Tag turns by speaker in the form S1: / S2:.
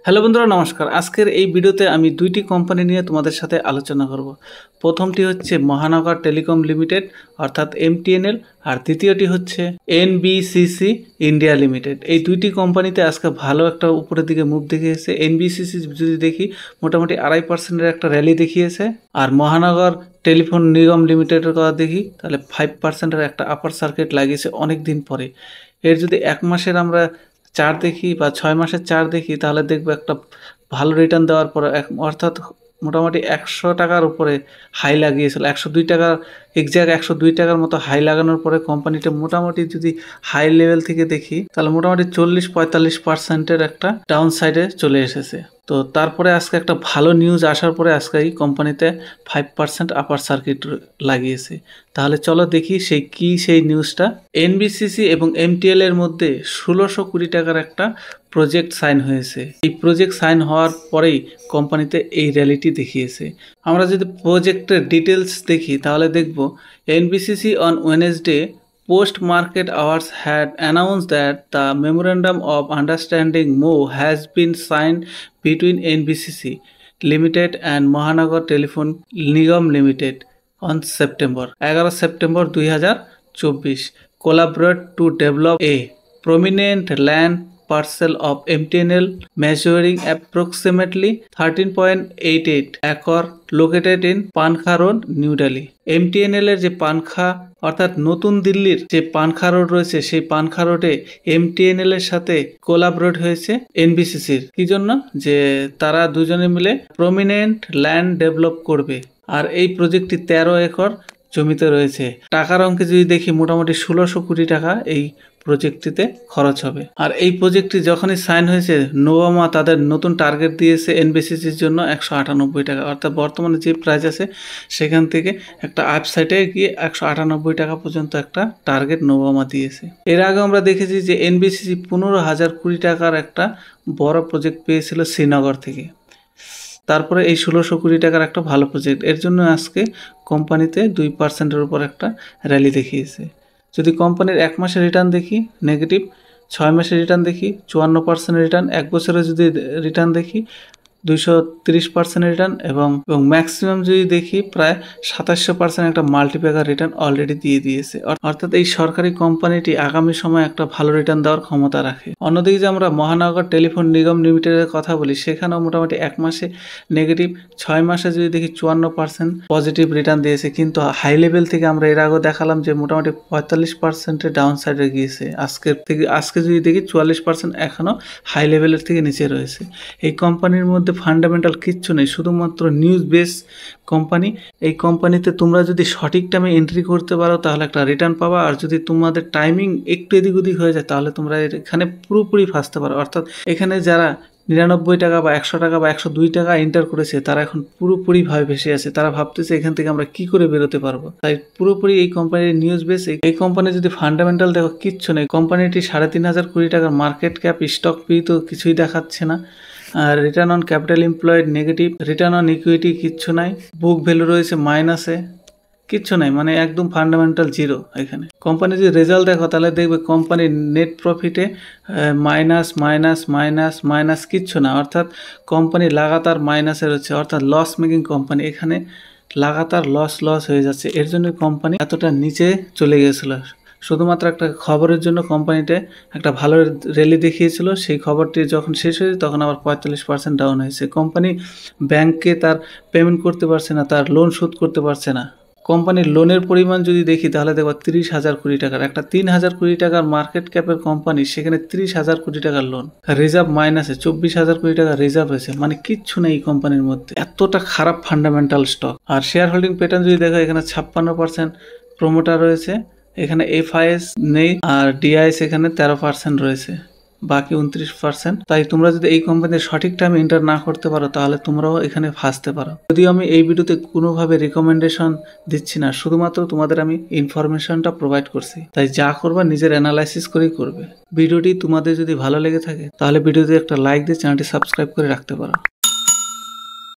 S1: Hello বন্ধুরা, নমস্কার। আজকের এই ভিডিওতে আমি দুইটি কোম্পানি নিয়ে তোমাদের সাথে আলোচনা করব। প্রথমটি হচ্ছে মহানগর টেলিকম লিমিটেড অর্থাৎ এমটিএনএল, আর দ্বিতীয়টি হচ্ছে এনবিসিসি ইন্ডিয়া লিমিটেড। এই দুইটি কোম্পানিতে আজকে ভালো একটা উপরের দিকে মুভ দেখিয়েছে। এনবিসিসি যদি দেখি মোটামুটি 2.5% একটা র্যালি দেখিয়েছে, আর মহানগর টেলিফোন নিগম লিমিটেডের কথা দেখি তাহলে 5%-এর একটা আপার সার্কিট লাগিয়েছে অনেক দিন পরে। এর যদি এক মাসের আমরা চার্ট দেখি বা 6 মাসের চার্ট দেখি তাহলে দেখবো একটা ভালো রিটার্ন দেওয়ার পরে অর্থাৎ মোটামুটি 100 টাকার উপরে হাই লাগিয়েছিল। 102 টাকা এক্স্যাক্ট 102 টাকার মতো হাই লাগানোর পরে কোম্পানিটা মোটামুটি যদি হাই লেভেল থেকে দেখি তাহলে মোটামুটি 40-45%-এর একটা ডাউন সাইডে চলে এসেছে। তো তারপরে আজকে একটা ভালো নিউজ আসার পরে আজকে এই কোম্পানিতে 5% আপার সার্কিট লাগিয়েছে। তাহলে চলো দেখি সেই নিউজটা। এনবিসিসি এবং এমটিএল এর মধ্যে 1600 কোটি টাকার একটা প্রজেক্ট সাইন হয়েছে। এই প্রজেক্ট সাইন হওয়ার পরেই কোম্পানিতে এই র্যালিটি দেখিয়েছে। আমরা যদি প্রজেক্টের ডিটেলস দেখি তাহলে দেখব NBCC on Wednesday post market hours had announced that the memorandum of understanding MOU has been signed between NBCC Limited and Mahanagar Telephone Nigam Limited on 11 September 2024 collaborate to develop a prominent land parcel of MTNL measuring approximately 13.88 acre located in Pankha road, new Delhi. MTNL এর যে পানখা অর্থাৎ নতুন দিল্লির যে পানখা road রয়েছে সেই পানখা রোডে MTNL এর সাথে কোলাবরেট হয়েছে এনবিসিসির। কি জন্য? যে তারা দুজনে মিলে প্রমিনেন্ট ল্যান্ড ডেভেলপ করবে। আর এই প্রজেক্টটি 13 একর জমিতে রয়েছে। টাকার অঙ্কে যদি দেখি মোটামুটি 1600 কোটি টাকা এই প্রজেক্টটিতে খরচ হবে। আর এই প্রজেক্টটি যখনই সাইন হয়েছে নোভামা তাদের নতুন টার্গেট দিয়েছে এনবিসিসির জন্য 198 টাকা, অর্থাৎ বর্তমানে যে প্রাইস আছে সেখান থেকে একটা আপসাইডে গিয়ে 198 টাকা পর্যন্ত একটা টার্গেট নোভামা দিয়েছে। এর আগে আমরা দেখেছি যে এনবিসিসি 15,000 কোটি টাকার একটা বড় প্রজেক্ট পেয়েছিল শ্রীনগর থেকে। তারপরে এই 1600 কোটি টাকার একটা ভালো প্রজেক্ট, এর জন্য আজকে কোম্পানিতে 2%-এর উপর একটা র্যালি দেখিয়েছে। যদি কোম্পানির এক মাসের রিটার্ন দেখি নেগেটিভ, 6 মাসের রিটার্ন দেখি 54% রিটার্ন, এক বছরে যদি রিটার্ন দেখি 230% রিটার্ন এবং ম্যাক্সিমাম যদি দেখি প্রায় 2700% একটা মাল্টিপ্যাকার রিটার্ন অলরেডি দিয়ে দিয়েছে। অর্থাৎ এই সরকারি কোম্পানিটি আগামী সময় একটা ভালো রিটার্ন দেওয়ার ক্ষমতা রাখে। অন্যদিকে যে আমরা মহানগর টেলিফোন নিগম লিমিটেডের কথা বলি সেখানেও মোটামুটি এক মাসে নেগেটিভ, 6 মাসে যদি দেখি 54% পজিটিভ রিটার্ন দিয়েছে। কিন্তু হাই লেভেল থেকে আমরা এর আগেও দেখালাম যে মোটামুটি 45%-এর ডাউন সাইডে গিয়েছে। আজকে যদি দেখি 44% এখনও হাই লেভেলের থেকে নিচে রয়েছে। এই কোম্পানির মধ্যে ফান্ডামেন্টাল কিচ্ছু নেই, শুধুমাত্র নিউজ বেস কোম্পানি। এই কোম্পানিতে তোমরা যদি সঠিক টাইমে এন্ট্রি করতে পারো তাহলে একটা রিটার্ন পাবা, আর যদি তোমাদের টাইমিং একটু এদিক ওদিক হয়ে যায় তাহলে তোমরা এখানে পুরোপুরি ফাঁসতে পারো। অর্থাৎ এখানে যারা 99 টাকা বা 100 টাকা বা 102 টাকা এন্টার করেছে তারা এখন পুরোপুরিভাবে ভেসে আছে। তারা ভাবতেছে এখান থেকে আমরা কি করে বেরোতে পারবো। তাই পুরোপুরি এই কোম্পানির নিউজ বেস। এই কোম্পানি যদি ফান্ডামেন্টাল দেখো কিচ্ছু নেই। কোম্পানিটি 3,500 কোটি টাকার মার্কেট ক্যাপ, স্টক পি তো কিছুই দেখাচ্ছে না। আর return on capital employed negative, return on equity কিচ্ছু নাই, বুক ভ্যালু রয়েছে মাইনাসে, কিচ্ছু নাই, মানে একদম ফান্ডামেন্টাল জিরো। এখানে কোম্পানি যদি রেজাল্ট দেখো তাহলে দেখবে কোম্পানির নেট প্রফিটে মাইনাস মাইনাস মাইনাস মাইনাস কিচ্ছু না, অর্থাৎ কোম্পানি লাগাতার মাইনাসে রয়েছে, অর্থাৎ লস মেকিং কোম্পানি। এখানে লাগাতার লস হয়ে যাচ্ছে, এর জন্য কোম্পানি এতটা নিচে চলে গিয়েছিল। শুধুমাত্র একটা খবরের জন্য কোম্পানিতে একটা ভালো র্যালি দেখিয়েছিল, সেই খবরটি যখন শেষ হয়েছে তখন আবার 45% ডাউন হয়েছে। কোম্পানি ব্যাংকে তার পেমেন্ট করতে পারছে না, তার লোন শোধ করতে পারছে না। কোম্পানির লোনের পরিমাণ যদি দেখি তাহলে দেখো 30,000 কোটি টাকার, একটা 3,000 কোটি টাকার মার্কেট ক্যাপের কোম্পানি, সেখানে 30,000 কোটি টাকার লোন। রিজার্ভ মাইনাসে, 24,000 কোটি টাকা রিজার্ভ হয়েছে, মানে কিচ্ছু নেই কোম্পানির মধ্যে। এতটা খারাপ ফান্ডামেন্টাল স্টক। আর শেয়ার হোল্ডিং প্যাটার্ন যদি দেখো এখানে 56% প্রমোটার রয়েছে, এখানে এফআইএস নেই, আর ডিআইএস এখানে 13% রয়েছে, বাকি 29%। তাই তোমরা যদি এই কোম্পানির সঠিক টাইমে এন্টার না করতে পারো তাহলে তোমরাও এখানে ফাঁসতে পারো। যদিও আমি এই ভিডিওতে কোনোভাবে রিকমেন্ডেশন দিচ্ছি না, শুধুমাত্র তোমাদের আমি ইনফরমেশনটা প্রোভাইড করছি। তাই যা করবা নিজের অ্যানালাইসিস করেই করবে। ভিডিওটি তোমাদের যদি ভালো লেগে থাকে তাহলে ভিডিওতে একটা লাইক দিয়ে চ্যানেলটি সাবস্ক্রাইব করে রাখতে পারো।